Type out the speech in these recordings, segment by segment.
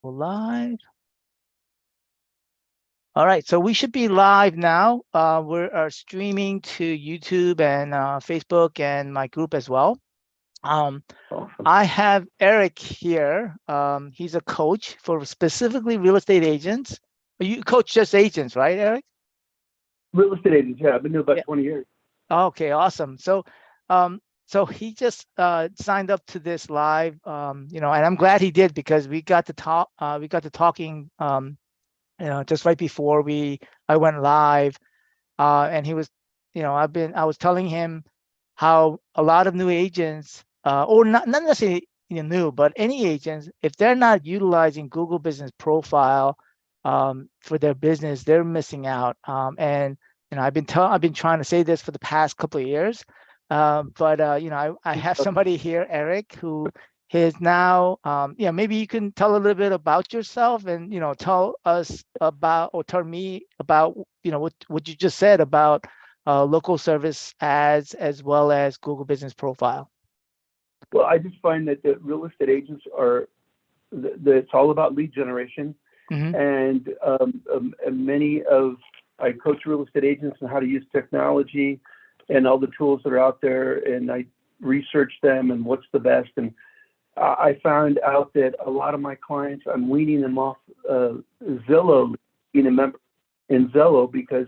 Live. All right, so we should be live now. We're streaming to YouTube and Facebook and my group as well. Awesome. I have Eric here. He's a coach for specifically real estate agents. You coach just agents, right, Eric? Real estate agents, yeah. I've been doing about Yeah. 20 years. Okay, awesome. So he just signed up to this live, and I'm glad he did because we got to talk. We got to talking, just right before I went live, and he was, I was telling him how a lot of new agents, or not necessarily new, but any agents, if they're not utilizing Google Business Profile for their business, they're missing out. And I've been trying to say this for the past couple of years, but I have somebody here, Eric, who is now, maybe you can tell a little bit about yourself and, tell us about, or tell me about, what you just said about local service ads as well as Google Business Profile. Well, I just find that the real estate agents it's all about lead generation. Mm-hmm. And I coach real estate agents on how to use technology and all the tools that are out there, and I research them and what's the best. And I found out that a lot of my clients, I'm weaning them off Zillow, being a member in Zillow, because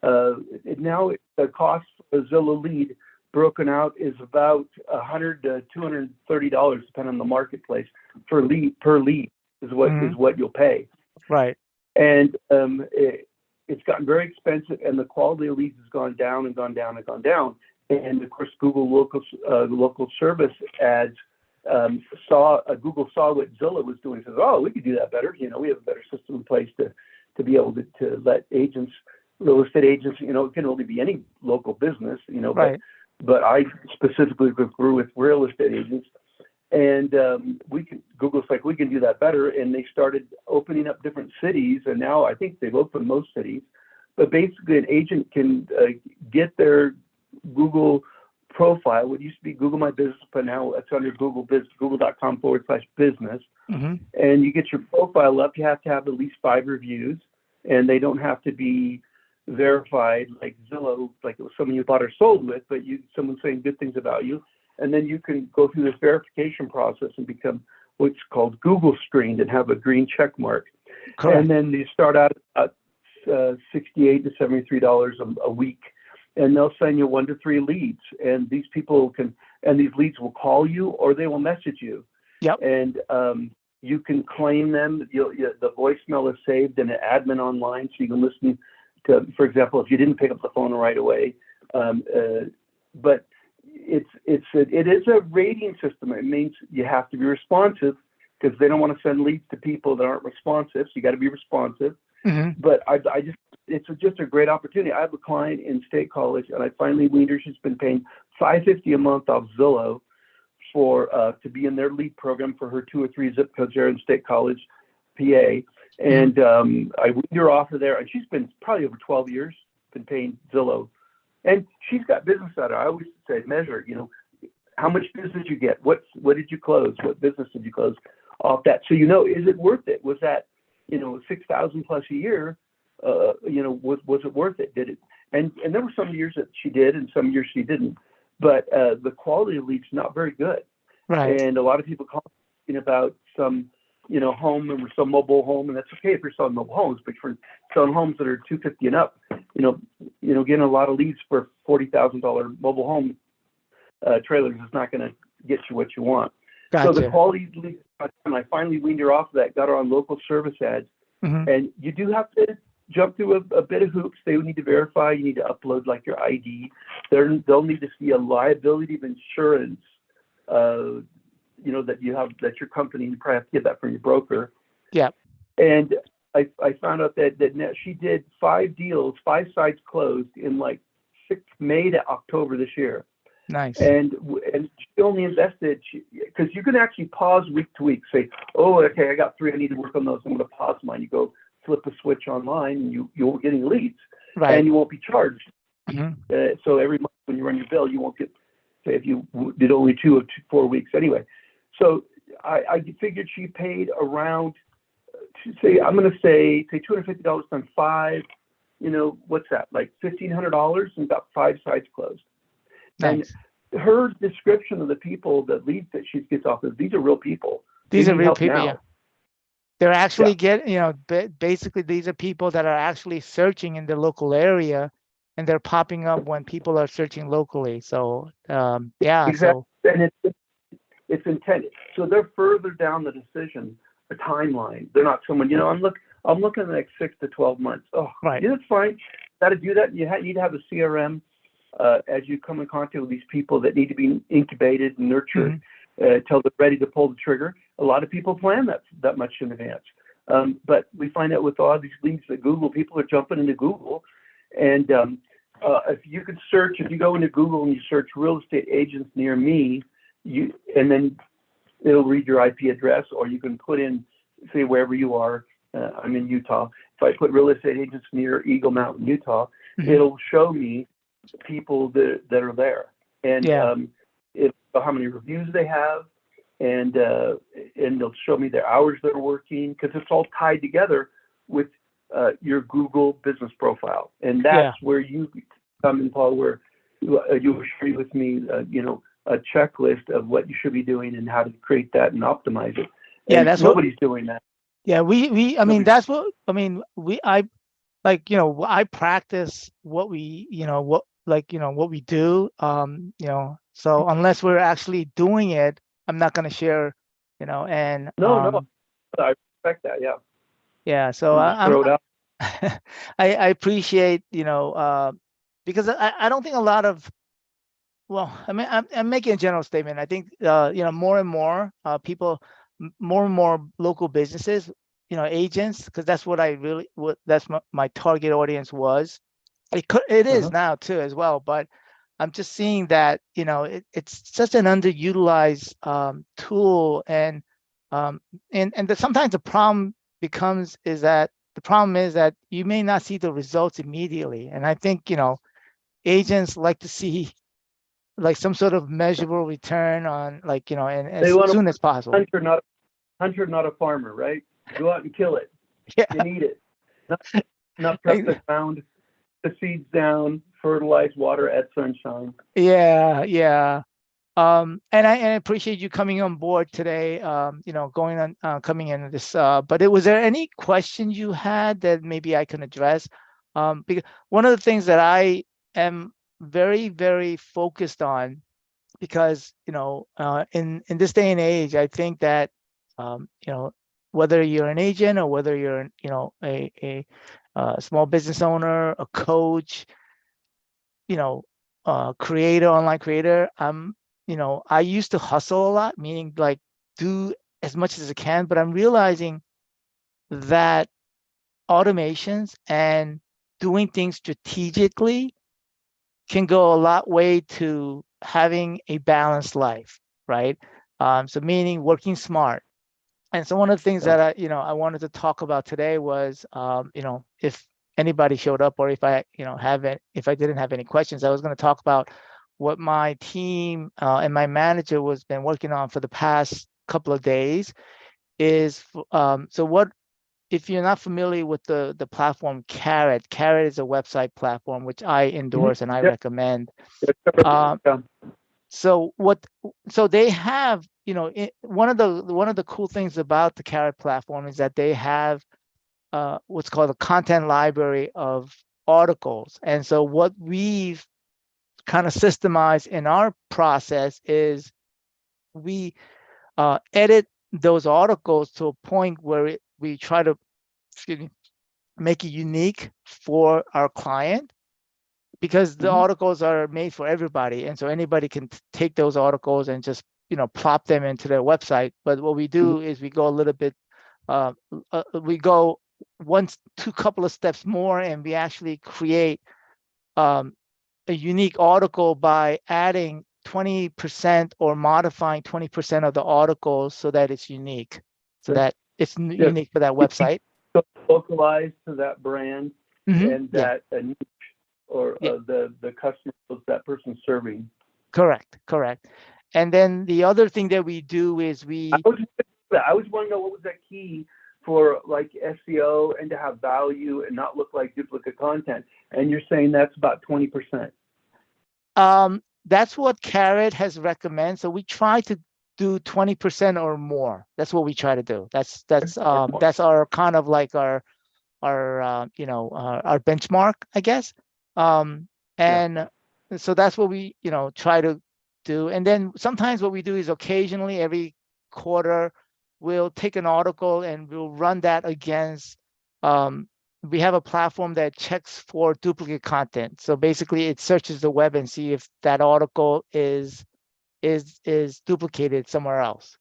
now the cost for a Zillow lead broken out is about $100 to $230, depending on the marketplace, per lead is what you'll pay. Right. And it's gotten very expensive, and the quality of leads has gone down and gone down and gone down. And of course, Google local service ads Google saw what Zillow was doing. Says, "Oh, we could do that better. We have a better system in place to be able to let agents, real estate agents, it can only be any local business, Right. But I specifically grew with real estate agents, and Google's like, we can do that better." And they started opening up different cities, and now I think they've opened most cities. But basically, an agent can get their Google profile, what used to be Google My Business, but now it's under google.com/business. Mm-hmm. And you get your profile up. You have to have at least 5 reviews, and they don't have to be verified like Zillow, like it was someone you bought or sold with, but someone saying good things about you. And then you can go through this verification process and become what's called Google screened and have a green check mark. Correct. And then you start out at $68 to $73 a week, and they'll send you 1 to 3 leads. And these leads will call you or they will message you. Yep. And you can claim them. The voicemail is saved in an admin online, so you can listen to, for example, if you didn't pick up the phone right away. But it is a rating system. It means you have to be responsive, because they don't want to send leads to people that aren't responsive. So you got to be responsive. Mm-hmm. But it's just a great opportunity. I have a client in State College, and I finally weaned her. She's been paying $550 a month off Zillow to be in their lead program for her 2 or 3 zip codes there in State College, PA. And I weaned her off of there, and she's been probably over 12 years been paying Zillow, and she's got business out of it. I always say measure, how much business you get, what did you close, what business did you close off that, so is it worth it? Was that 6,000 plus a year? Was it worth it? Did it? And there were some years that she did, and some years she didn't. But the quality of leads not very good. Right. And a lot of people talking about some home and some mobile home, and that's okay if you're selling mobile homes, but for selling homes that are $250 and up, getting a lot of leads for $40,000 mobile home trailers is not going to get you what you want. Gotcha. So the quality leads, and I finally weaned her off of that, got her on local service ads. Mm-hmm. And you do have to jump through a bit of hoops. They would need to verify. You need to upload like your ID. They'll need to see a liability of insurance, that you have, that your company, you probably have to get that from your broker. Yeah. And I found out that she did 5 deals, 5 sites closed in like May to October this year. Nice. And she only invested, because you can actually pause week to week, say, oh, okay, I got 3, I need to work on those, I'm going to pause mine. You go flip a switch online, and you won't get any leads. Right. And you won't be charged. Mm-hmm. So every month when you run your bill, you won't get, say if you did only 2 of 4 weeks anyway. So I figured she paid around say, I'm going to say $250 times 5, what's that, like $1,500, and got 5 sites closed. Nice. And her description of the people, the leads that she gets off of, these are real people. These They are need real help people, now. yeah. They're actually basically these are people that are actually searching in the local area, and they're popping up when people are searching locally. So yeah, Exactly. so And it's intended. So they're further down the decision, the timeline. They're not someone, I'm looking at the next 6 to 12 months. Oh, right. yeah, that's fine. Got to do that. You need to have a CRM as you come in contact with these people that need to be incubated and nurtured till they're ready to pull the trigger. A lot of people plan that much in advance. But we find out with all these leads that people are jumping into Google. And if you could search, if you go into Google and you search real estate agents near me, and then it'll read your IP address, or you can put in, say, wherever you are. I'm in Utah. If I put real estate agents near Eagle Mountain, Utah, it'll show me people that are there, and it'll show how many reviews they have, and they'll show me their hours they're working, because it's all tied together with your Google business profile, and that's where you come in, Paul, where you will share with me, a checklist of what you should be doing and how to create that and optimize it. And that's nobody's doing that. Yeah, I mean, that's what I mean. I practice what we, what we do. So unless we're actually doing it, I'm not going to share, and No, I respect that. Yeah. Yeah. So throw it out. I appreciate, because I don't think a lot of, well, I mean, I'm making a general statement. I think, more and more people, more and more local businesses, agents, because that's what that's my target audience was. It is now too as well, but I'm just seeing that, it's such an underutilized tool, and sometimes the problem is that you may not see the results immediately, and I think agents like to see like some sort of measurable return on, and as soon as possible. Hunter, not a farmer, right? Go out and kill it. Yeah. You need it. Not prep the ground, the seeds down, fertilize, water, add sunshine. Yeah. And I appreciate you coming on board today. Coming into this. But was there any questions you had that maybe I can address? Because one of the things that I am very, very focused on, because in this day and age, I think that whether you're an agent or whether you're a small business owner, a coach, online creator, I used to hustle a lot, meaning like do as much as I can, but I'm realizing that automations and doing things strategically can go a lot way to having a balanced life, right? So meaning working smart. And so one of the things that I wanted to talk about today was, if anybody showed up, or if I, if I didn't have any questions, I was going to talk about what my team and my manager was been working on for the past couple of days. Is so what if you're not familiar with the platform Carrot? Carrot is a website platform which I endorse and I recommend. So they have, one of the cool things about the Carrot platform is that they have what's called a content library of articles. And so what we've kind of systemized in our process is we edit those articles to a point where we try to, make it unique for our client, because the articles are made for everybody, and so anybody can take those articles and just plop them into their website. But what we do is we go a little bit, we go two couple of steps more, and we actually create a unique article by adding 20% or modifying 20% of the articles so that it's unique, so that it's unique for that website. So localized to that brand and that niche, or the customer that person's serving. Correct. And then the other thing that we do is I always want to know, what was that key for like SEO and to have value and not look like duplicate content. And you're saying that's about 20%. That's what Carrot has recommended. So we try to do 20% or more. That's what we try to do. That's our kind of like our our benchmark, I guess. And so that's what we try to do. And then sometimes what we do is occasionally every quarter we'll take an article and we'll run that against we have a platform that checks for duplicate content. So basically it searches the web and see if that article is duplicated somewhere else,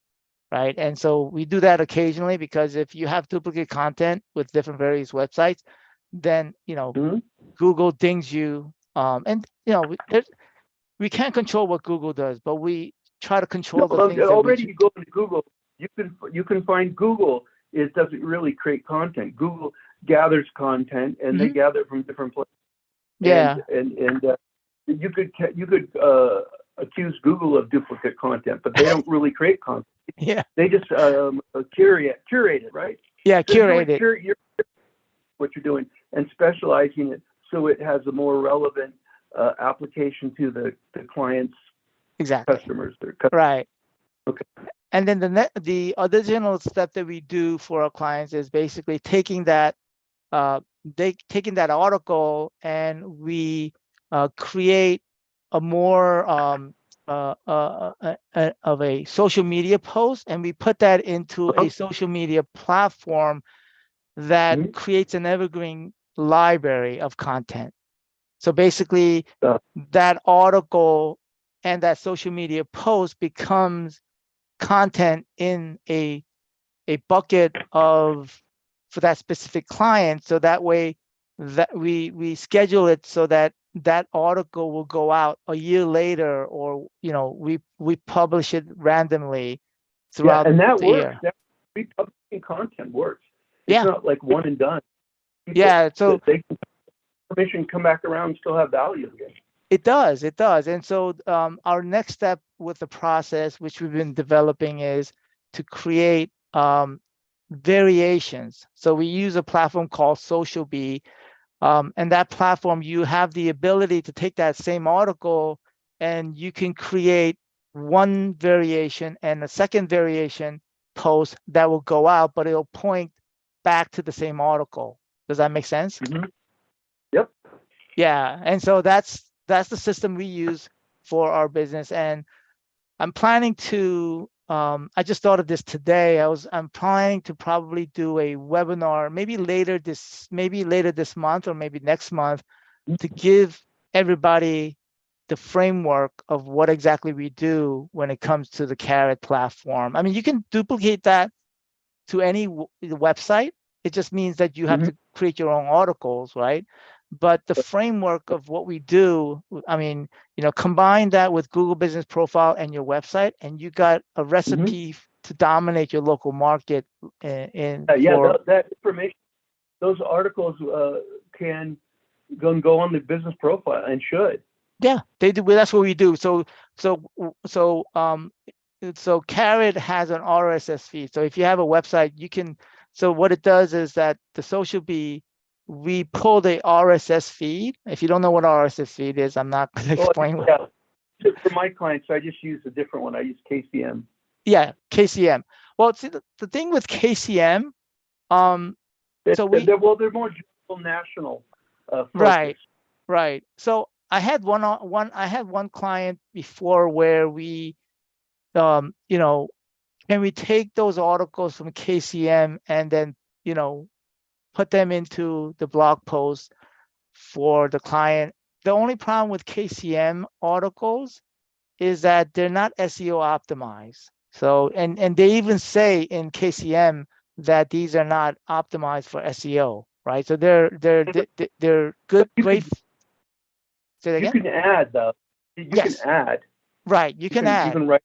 right? And so we do that occasionally, because if you have duplicate content with different various websites, then Google dings you. And we can't control what Google does, but we try to control the things that already you go into Google, you can find Google doesn't really create content. Google gathers content and they gather it from different places. Yeah. And you could accuse Google of duplicate content, but they don't really create content. Yeah. They just curate it, right? Yeah, So curate it. What you're doing and specializing it so it has a more relevant application to the client's customers. Right. Okay. And then the additional step that we do for our clients is basically taking that article and we create a more of a social media post, and we put that into a social media platform that creates an evergreen library of content. So basically that article and that social media post becomes content in a bucket for that specific client. So that way that we schedule it so that article will go out a year later, or we publish it randomly throughout and that the works. year. That republishing content works. It's not like one and done. So information come back around and still have value again. It does. And so our next step with the process, which we've been developing, is to create variations. So we use a platform called SocialBee, and that platform, you have the ability to take that same article and you can create one variation and a second variation post that will go out, but it'll point back to the same article. Does that make sense? Yep. Yeah, and so that's the system we use for our business. And I'm planning to I just thought of this today. I'm planning to probably do a webinar maybe later this month or maybe next month, to give everybody the framework of what exactly we do when it comes to the Carrot platform. I mean, you can duplicate that to any website. It just means that you have to create your own articles, right? But the framework of what we do, I mean, combine that with Google Business Profile and your website, and you got a recipe to dominate your local market. That information, those articles can go on the business profile and should. Yeah, they do. Well, that's what we do. So Carrot has an RSS feed. So if you have a website, you can. So what it does is that the SocialBee, we pull the RSS feed. If you don't know what RSS feed is, I'm not going to explain. For my clients, I just use a different one. I use KCM. Yeah, KCM. Well, see, the thing with KCM, they're more general national. Right. So I had one client before where we, can we take those articles from KCM and then, put them into the blog post for the client. The only problem with KCM articles is that they're not SEO optimized. So, and they even say in KCM that these are not optimized for SEO, right? So they're good, great. Say that again? You can add though. You can add. Right, you can add. Even write.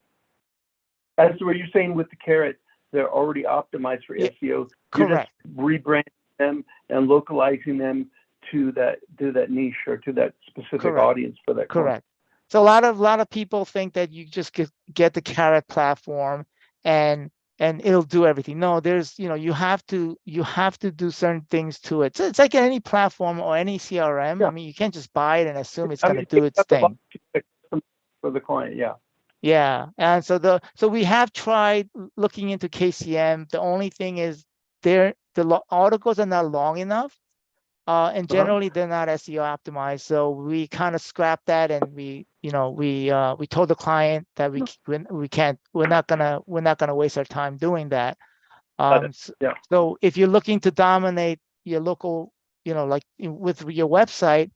That's what you're saying with the Carrot. They're already optimized for SEO. Correct. You're just rebranding them and localizing them to that niche or to that specific audience for that. Correct. So a lot of people think that you just get the Carrot platform and and it'll do everything. No, there's, you have to do certain things to it. So it's like any platform or any CRM. Yeah. I mean, you can't just buy it and assume it's I going mean, to do its that's the box thing. for the client. Yeah. Yeah. And so we have tried looking into KCM. The only thing is the articles are not long enough. And Uh-huh. generally they're not SEO optimized. So we kind of scrapped that, and we told the client that we're not gonna waste our time doing that. Got it. So, Yeah. so if you're looking to dominate your local, like with your website,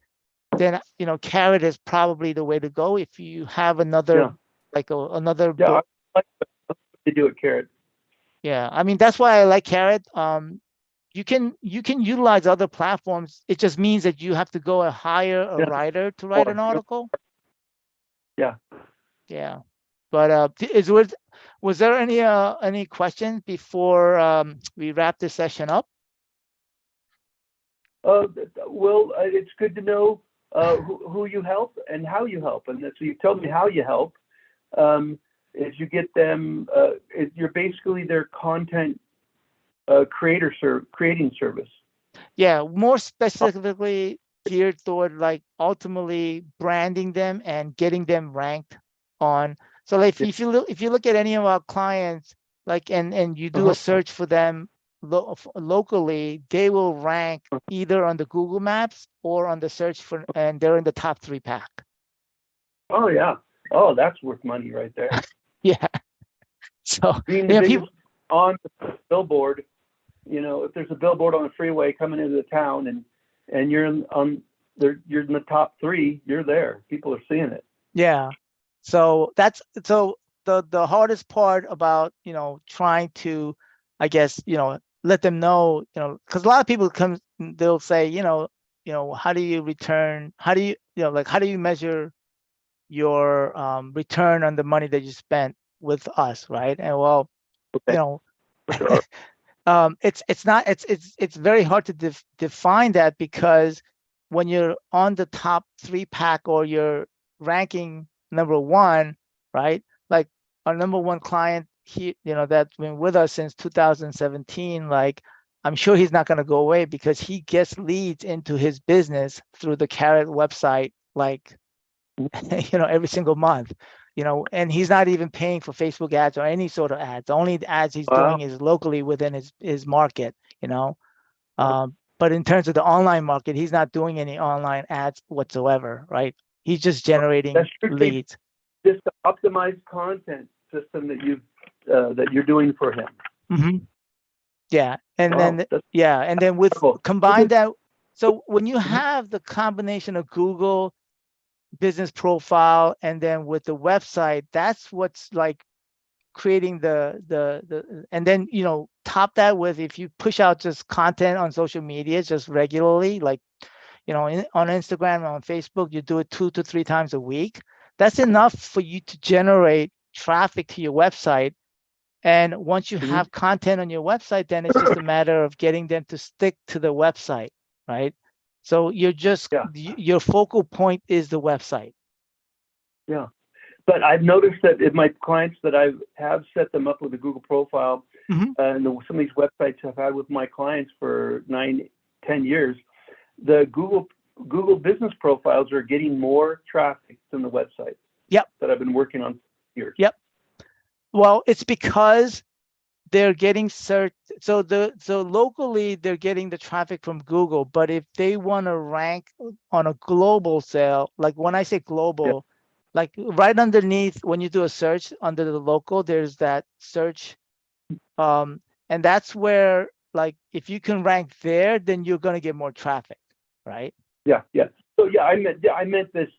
then Carrot is probably the way to go. If you have another Yeah. another Yeah. I like what they do at Carrot. yeah, I mean that's why I like Carrot. You can utilize other platforms. It just means that you have to go and hire a Yeah. writer to write an Or, article. yeah. Yeah, but was there any questions before we wrap this session up? Well, it's good to know who you help and how you help. And so you told me how you help. Is you get them, you're basically their content creating service. Yeah, more specifically geared toward like ultimately branding them and getting them ranked on. So like Yeah. if you look at any of our clients, like and you do a Uh-huh. search for them locally, they will rank either on the Google Maps or on the search for, and they're in the top 3 pack. Oh, yeah. Oh, that's worth money right there. Yeah. So Being the biggest people, on the billboard, if there's a billboard on the freeway coming into the town and you're you're in the top 3, you're there. People are seeing it. yeah. So the hardest part about, trying to, I guess, let them know, because a lot of people they'll say, how do you how do you measure your return on the money that you spent with us, right? And well, you Okay. know, For sure. it's very hard to define that, because when you're on the top 3 pack or you're ranking number 1, right? Like our number 1 client, that's been with us since 2017. Like I'm sure he's not going to go away, because he gets leads into his business through the Carrot website, like every single month, and he's not even paying for Facebook ads or any sort of ads. The only ads he's Wow. doing is locally within his market, but in terms of the online market, he's not doing any online ads whatsoever, right? He's just generating That's leads. just the optimized content system that you're doing for him. Mm-hmm. Yeah. And Wow. then with Incredible. combine that. So when you have the combination of Google business profile and then with the website, that's what's like creating and then top that with, if you push out just content on social media just regularly, like on Instagram, on Facebook, you do it 2 to 3 times a week. That's enough for you to generate traffic to your website. And once you have content on your website, then it's just a matter of getting them to stick to the website, right? So you're just Yeah. your focal point is the website. Yeah. But I've noticed that in my clients that I have set them up with a Google profile, Mhm. and some of these websites I've had with my clients for 9, 10 years, the Google business profiles are getting more traffic than the website. Yep. That I've been working on for years. Yep. Well, it's because they're getting search. So locally they're getting the traffic from Google, but if they want to rank on a global sale, like when I say global, like right underneath when you do a search under the local, there's that search, and that's where, like, if you can rank there, then you're going to get more traffic, right? Yeah. So yeah, I meant this.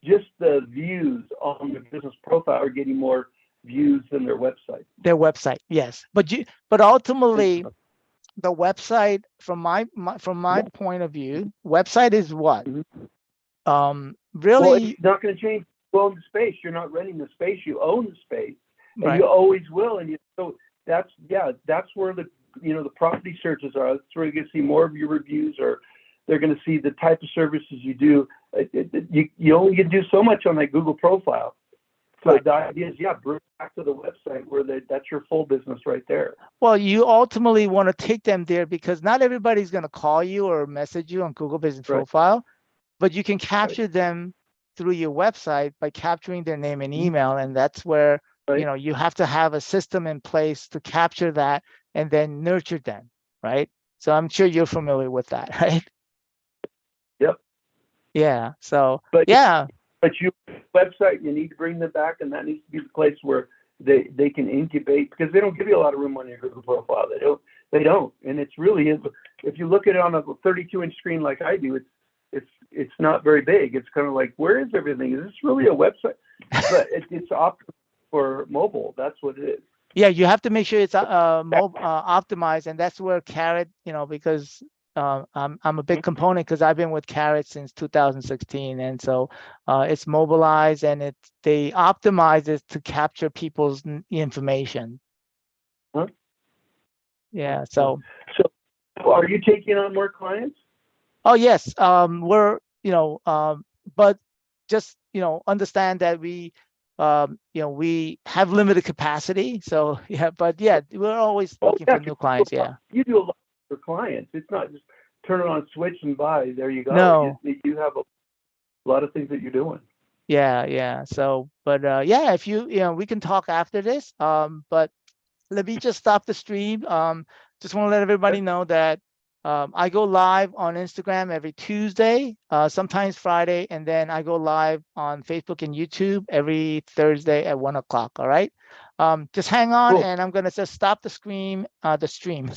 Just the views on the business profile are getting more views than their website. Their website, yes, but ultimately the website, from my point of view, website is what Well, really, it's not going to change. You own the space. You're not renting the space. You own the space, and right? you always will. And so that's where the the property searches are. That's where you're going to see more of your reviews, or they're going to see the type of services you do. You only can do so much on that Google profile. So Right. the idea is, yeah, bring it back to the website where that's your full business right there. Well, you ultimately want to take them there because not everybody's going to call you or message you on Google Business Right. Profile, but you can capture them through your website by capturing their name and email. And that's where, Right. you have to have a system in place to capture that and then nurture them, right? So I'm sure you're familiar with that, right? Yep. Yeah. So, But yeah. you website, you need to bring them back, and that needs to be the place where they can incubate, because they don't give you a lot of room on your Google profile. They don't, and it's really, if you look at it on a 32-inch screen like I do, it's not very big. It's kind of like, where is everything? Is this really a website? But it's optimal for mobile. That's what it is. Yeah, you have to make sure it's optimized, and that's where Carrot, because I'm a big component because I've been with Carrot since 2016, and so it's mobilized and they optimize it to capture people's information. Huh? Yeah. So. So are you taking on more clients? Oh yes, we're but just understand that we have limited capacity. So yeah, but yeah, we're always looking for new clients. Yeah. You do a lot for clients. It's not just turn it on, switch, and buy. There you go. No. You have a lot of things that you're doing. Yeah. So, but yeah, if we can talk after this. But let me just stop the stream. Just want to let everybody know that I go live on Instagram every Tuesday, sometimes Friday, and then I go live on Facebook and YouTube every Thursday at 1 o'clock. All right. Just hang on, Cool. and I'm gonna just stop the stream, the screen.